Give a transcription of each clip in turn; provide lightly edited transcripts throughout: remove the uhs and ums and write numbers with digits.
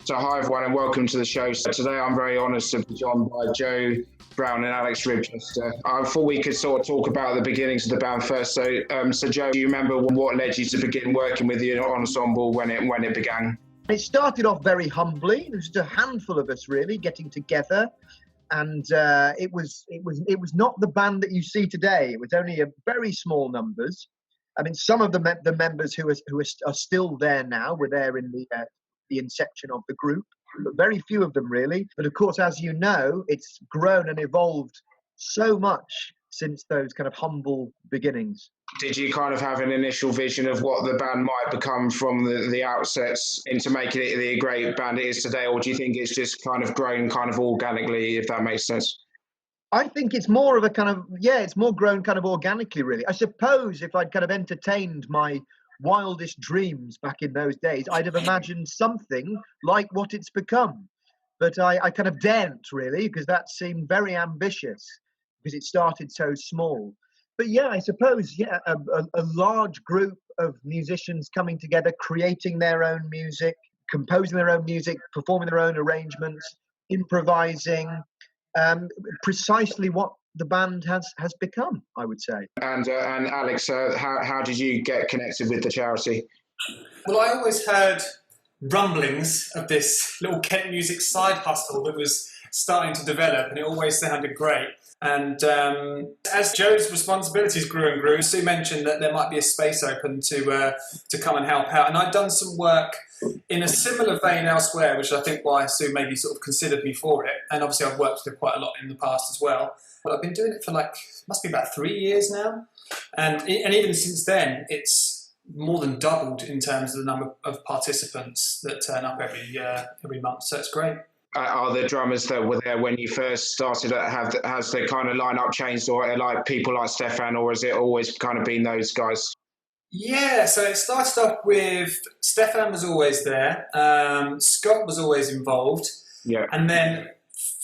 So hi everyone and welcome to the show. So today I'm very honoured to be joined by Joe Brown and Alex Ribchester. I thought we could sort of talk about the beginnings of the band first. So Joe, do you remember what led you to begin working with the ensemble when it began? It started off very humbly. There was just a handful of us really getting together, and it was not the band that you see today. It was only a very small numbers. I mean, some of the members who are still there now were there in the inception of the group, but very few of them really. But of course, as you know, it's grown and evolved so much since those kind of humble beginnings. Did you kind of have an initial vision of what the band might become from the outsets into making it the great band it is today, or do you think it's just kind of grown kind of organically, if that makes sense? I think it's more of a kind of, it's more grown kind of organically, really. I suppose if I'd kind of entertained my wildest dreams back in those days, I'd have imagined something like what it's become. But I kind of daren't really, because that seemed very ambitious, because it started so small. But I suppose, a large group of musicians coming together, creating their own music, composing their own music, performing their own arrangements, improvising, precisely what the band has become, I would say. And Alex, how did you get connected with the charity? Well, I always heard rumblings of this little Kent music side hustle that was starting to develop, and it always sounded great. And as Joe's responsibilities grew and grew, Sue mentioned that there might be a space open to come and help out. And I'd done some work in a similar vein elsewhere, which I think why Sue maybe sort of considered me for it. And obviously I've worked with her quite a lot in the past as well. But I've been doing it for must be about 3 years now. And even since then, it's more than doubled in terms of the number of participants that turn up every month. So it's great. Are the drummers that were there when you first started, has the kind of lineup changed, or like people like Stefan, or has it always kind of been those guys? Yeah, so it started off with Stefan was always there, Scott was always involved, and then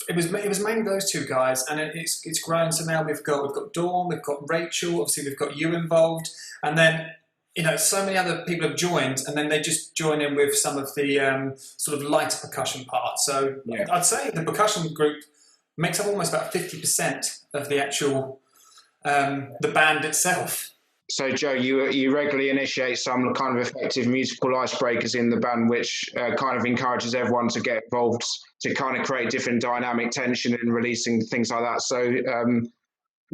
it was mainly those two guys, and it's grown. So now we've got Dawn, we've got Rachel, obviously we've got you involved, and then so many other people have joined, and then they just join in with some of the sort of lighter percussion part. So I'd say the percussion group makes up almost about 50% of the actual the band itself. So Joe, you regularly initiate some kind of effective musical icebreakers in the band, which kind of encourages everyone to get involved, to kind of create different dynamic tension and releasing things like that. So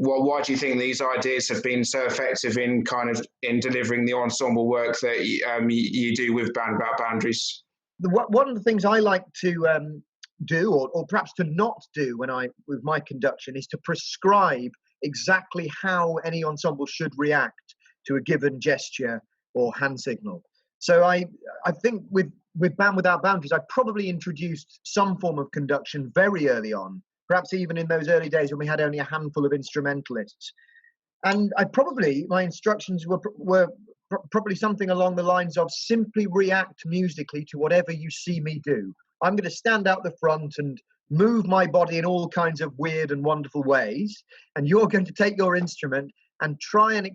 why do you think these ideas have been so effective in delivering the ensemble work that you do with Band Without Boundaries? One of the things I like to do, or perhaps to not do with my conduction, is to prescribe exactly how any ensemble should react to a given gesture or hand signal. So I think with Band Without Boundaries, I probably introduced some form of conduction very early on, perhaps even in those early days when we had only a handful of instrumentalists. And my instructions were probably something along the lines of simply react musically to whatever you see me do. I'm going to stand out the front and move my body in all kinds of weird and wonderful ways, and you're going to take your instrument and try and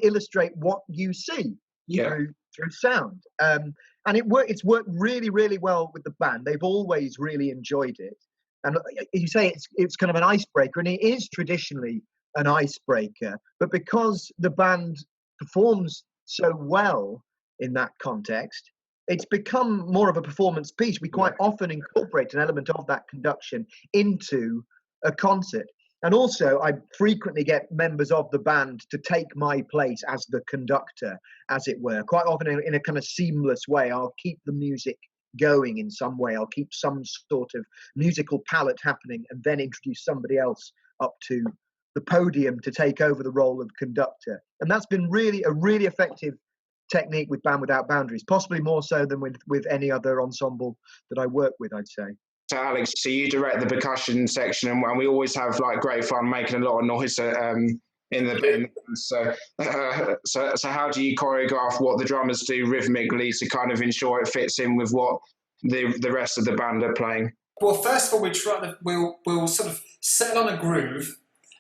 illustrate what you see through sound. And it's worked really, really well with the band. They've always really enjoyed it. And you say it's kind of an icebreaker, and it is traditionally an icebreaker, but because the band performs so well in that context, it's become more of a performance piece. We quite often incorporate an element of that conduction into a concert. And also, I frequently get members of the band to take my place as the conductor, as it were. Quite often in a kind of seamless way. I'll keep the music going in some way. I'll keep some sort of musical palette happening and then introduce somebody else up to the podium to take over the role of conductor. And that's been really a really effective technique with Band Without Boundaries, possibly more so than with any other ensemble that I work with, I'd say. So Alex, so you direct the percussion section, and we always have great fun making a lot of noise in the so how do you choreograph what the drummers do rhythmically to kind of ensure it fits in with what the rest of the band are playing? Well, first of all, we'll sort of settle on a groove,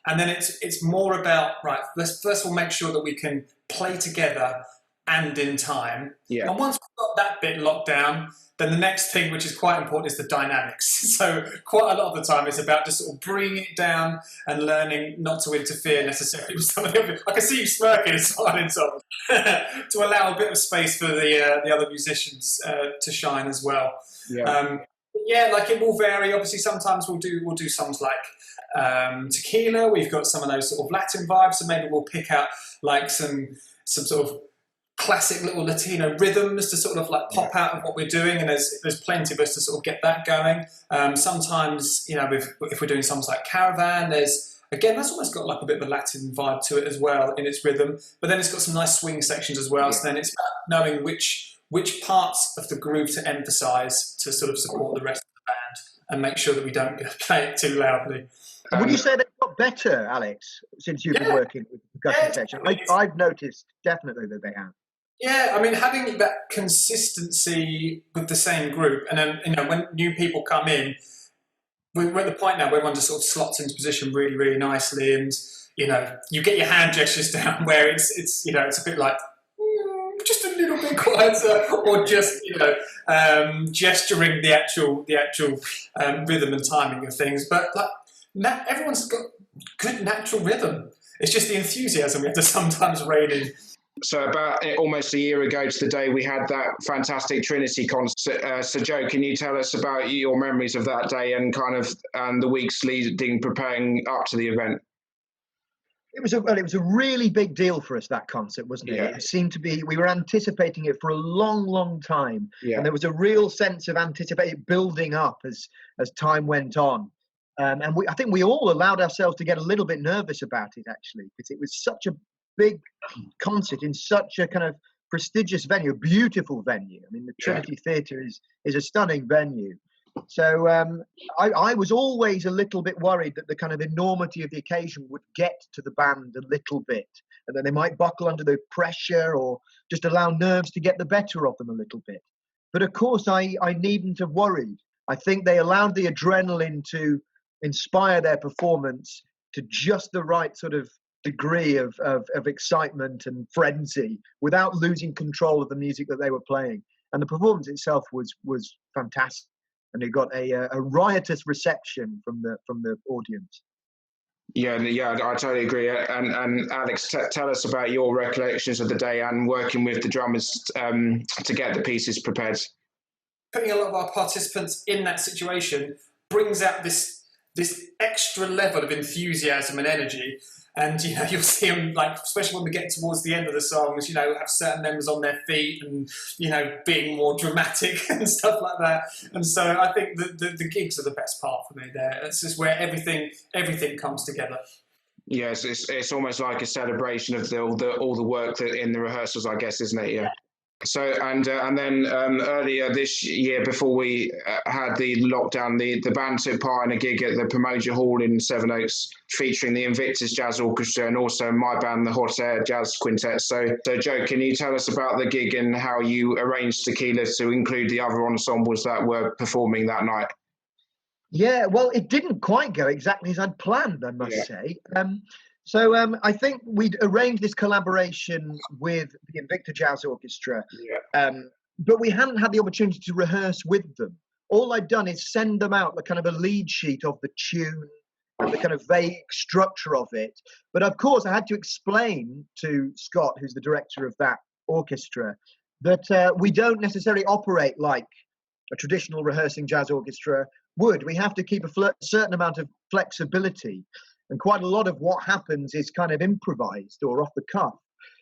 and then it's more about let's first of all make sure that we can play together and in time. Yeah. And once we've got that bit locked down, then the next thing, which is quite important, is the dynamics. So quite a lot of the time it's about just sort of bringing it down and learning not to interfere necessarily with some of the other. I can see you smirking and smiling, Tom, to allow a bit of space for the other musicians to shine as well. Yeah. Yeah, like it will vary. Obviously, sometimes we'll do songs like Tequila. We've got some of those sort of Latin vibes, so maybe we'll pick out like some sort of classic little Latino rhythms to sort of like pop out of what we're doing, and there's plenty of us to sort of get that going. Sometimes, you know, if we're doing songs like Caravan, that's almost got like a bit of a Latin vibe to it as well in its rhythm, but then it's got some nice swing sections as well. So then it's about knowing which parts of the groove to emphasise to sort of support the rest of the band and make sure that we don't play it too loudly. Would you say they've got better, Alex, since you've been working with the percussion section? I've noticed definitely that they have. Yeah, I mean, having that consistency with the same group, and then, you know, when new people come in, we're at the point now where everyone just sort of slots into position really, really nicely, and, you know, you get your hand gestures down where it's you know, it's a bit like just a little bit quieter, or just, you know, gesturing the actual rhythm and timing of things. But like everyone's got good natural rhythm. It's just the enthusiasm we have to sometimes rein in. So about almost a year ago to the day, we had that fantastic Trinity concert. So Joe, can you tell us about your memories of that day and kind of the weeks preparing up to the event? It was a really big deal for us, that concert, wasn't it? Yeah. It seemed to be, we were anticipating it for a long, long time. Yeah. And there was a real sense of anticipating building up as time went on. And I think we all allowed ourselves to get a little bit nervous about it, actually, because it was such a big concert in such a kind of prestigious venue, a beautiful venue. I mean, the Trinity Theatre is a stunning venue. So I was always a little bit worried that the kind of enormity of the occasion would get to the band a little bit, and that they might buckle under the pressure or just allow nerves to get the better of them a little bit. But of course, I needn't have worried. I think they allowed the adrenaline to inspire their performance to just the right sort of degree of excitement and frenzy without losing control of the music that they were playing. And the performance itself was fantastic. And it got a riotous reception from the audience. Yeah, I totally agree. And Alex, tell us about your recollections of the day and working with the drummers to get the pieces prepared. Putting a lot of our participants in that situation brings out this extra level of enthusiasm and energy. And, you know, you'll see them, like, especially when we get towards the end of the songs, you know, have certain members on their feet and, you know, being more dramatic and stuff like that. And so I think the gigs are the best part for me there. It's just where everything comes together. Yes, it's almost like a celebration of all the work that in the rehearsals, I guess, isn't it? Yeah. So and then earlier this year, before we had the lockdown, the band took part in a gig at the Pomoja Hall in Sevenoaks, featuring the Invictus Jazz Orchestra and also my band, the Hot Air Jazz Quintet. So Joe, can you tell us about the gig and how you arranged Tequila to include the other ensembles that were performing that night? Yeah, well, it didn't quite go exactly as I'd planned, I must say. So I think we'd arranged this collaboration with the Invicta Jazz Orchestra, but we hadn't had the opportunity to rehearse with them. All I'd done is send them out the kind of a lead sheet of the tune and the kind of vague structure of it. But of course, I had to explain to Scott, who's the director of that orchestra, that we don't necessarily operate like a traditional rehearsing jazz orchestra would. We have to keep a certain amount of flexibility. And quite a lot of what happens is kind of improvised or off the cuff.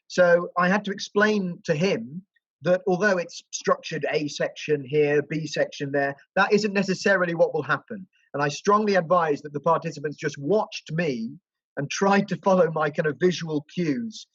So I had to explain to him that although it's structured A section here, B section there, that isn't necessarily what will happen. And I strongly advise that the participants just watched me and tried to follow my kind of visual cues.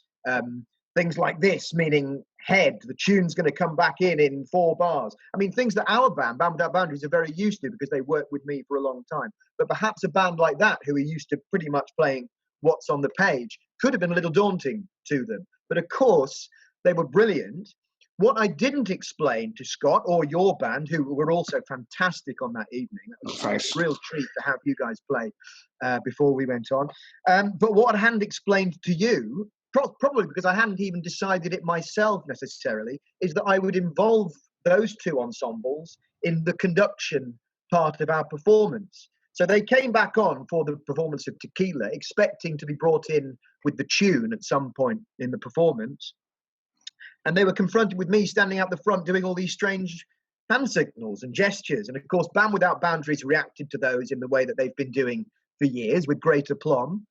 Things like this, meaning head, the tune's going to come back in 4 bars. I mean, things that our band Without Boundaries, are very used to because they worked with me for a long time. But perhaps a band like that, who are used to pretty much playing what's on the page, could have been a little daunting to them. But of course, they were brilliant. What I didn't explain to Scott or your band, who were also fantastic on that evening, that was a real treat to have you guys play before we went on. But what I hadn't explained to you probably because I hadn't even decided it myself necessarily, is that I would involve those two ensembles in the conduction part of our performance. So they came back on for the performance of Tequila, expecting to be brought in with the tune at some point in the performance. And they were confronted with me standing out the front doing all these strange hand signals and gestures. And of course, Band Without Boundaries reacted to those in the way that they've been doing for years with great aplomb.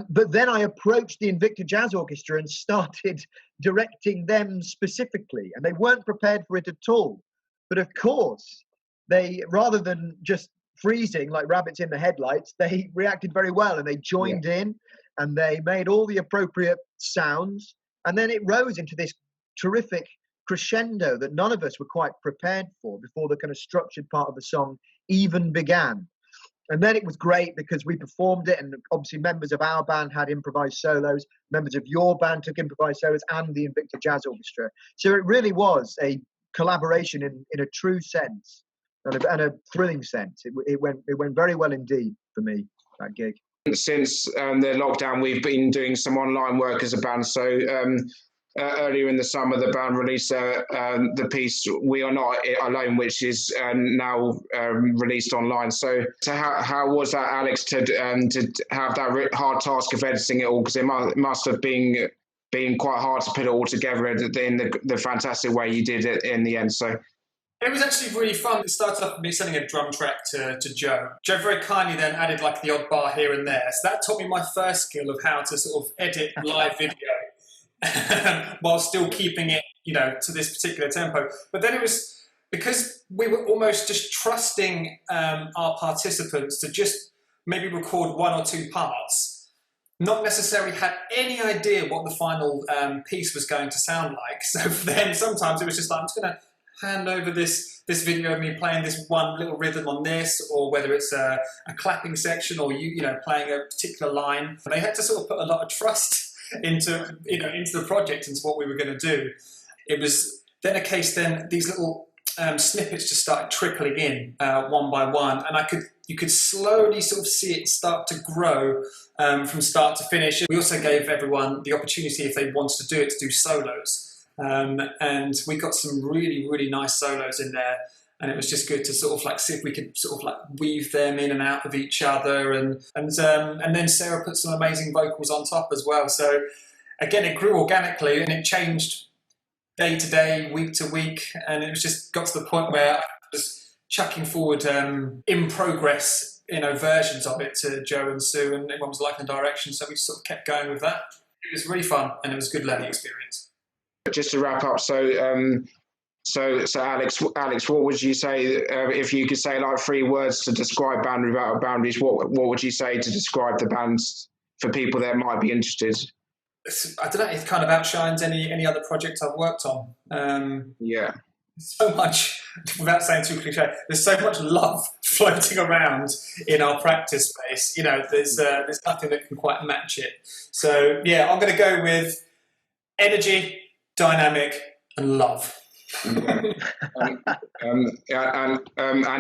But then I approached the Invicta Jazz Orchestra and started directing them specifically. And they weren't prepared for it at all. But of course, they, rather than just freezing like rabbits in the headlights, they reacted very well, and they joined in, and they made all the appropriate sounds. And then it rose into this terrific crescendo that none of us were quite prepared for before the kind of structured part of the song even began. And then it was great because we performed it, and obviously members of our band had improvised solos, members of your band took improvised solos, and the Invicta Jazz Orchestra. So it really was a collaboration in a true sense and a thrilling sense. It went very well indeed for me, that gig. Since the lockdown, we've been doing some online work as a band. So earlier in the summer, the band released the piece "We Are Not Alone," which is now released online. So how was that, Alex, to have that hard task of editing it all? Because it must have been quite hard to put it all together in the fantastic way you did it in the end. So it was actually really fun. It started off with me sending a drum track to Joe. Joe very kindly then added like the odd bar here and there. So that taught me my first skill of how to sort of edit live video while still keeping it, to this particular tempo. But then it was because we were almost just trusting our participants to just maybe record one or two parts, not necessarily had any idea what the final piece was going to sound like. So for them, sometimes it was just like, I'm just going to hand over this video of me playing this one little rhythm on this, or whether it's a clapping section or you playing a particular line. They had to sort of put a lot of trust into the project, into what we were going to do. It was then a case then these little snippets just started trickling in one by one, and you could slowly sort of see it start to grow from start to finish. We also gave everyone the opportunity, if they wanted to do solos. And we got some really, really nice solos in there, and it was just good to sort of like see if we could sort of like weave them in and out of each other, and then Sarah put some amazing vocals on top as well. So again, it grew organically, and it changed day to day, week to week, and it was just got to the point where I was chucking forward in progress versions of it to Joe and Sue, and everyone was liking the direction, so we sort of kept going with that. It was really fun, and it was a good learning experience. Just to wrap up, so Alex, what would you say if you could say like 3 words to describe Band Without Boundaries? What would you say to describe the band for people that might be interested? I don't know. It kind of outshines any other project I've worked on. So much, without saying too cliche, there's so much love floating around in our practice space. There's nothing that can quite match it. So yeah, I'm going to go with energy, dynamic, and love. And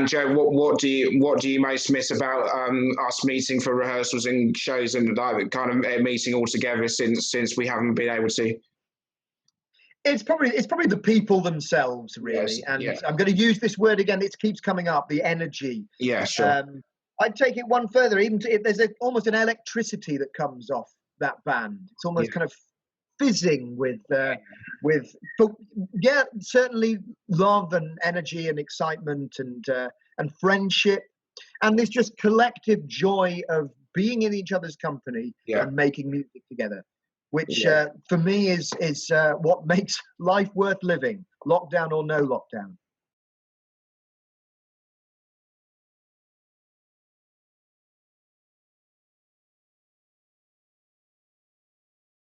Joe, what do you most miss about us meeting for rehearsals and shows, and like kind of meeting all together since we haven't been able to? It's probably the people themselves, really. I'm going to use this word again. It keeps coming up. The energy. Yeah, sure. I'd take it one further. There's almost an electricity that comes off that band. It's almost kind of fizzing with certainly love and energy and excitement and friendship, and there's just collective joy of being in each other's company and making music together, which for me is what makes life worth living, lockdown or no lockdown.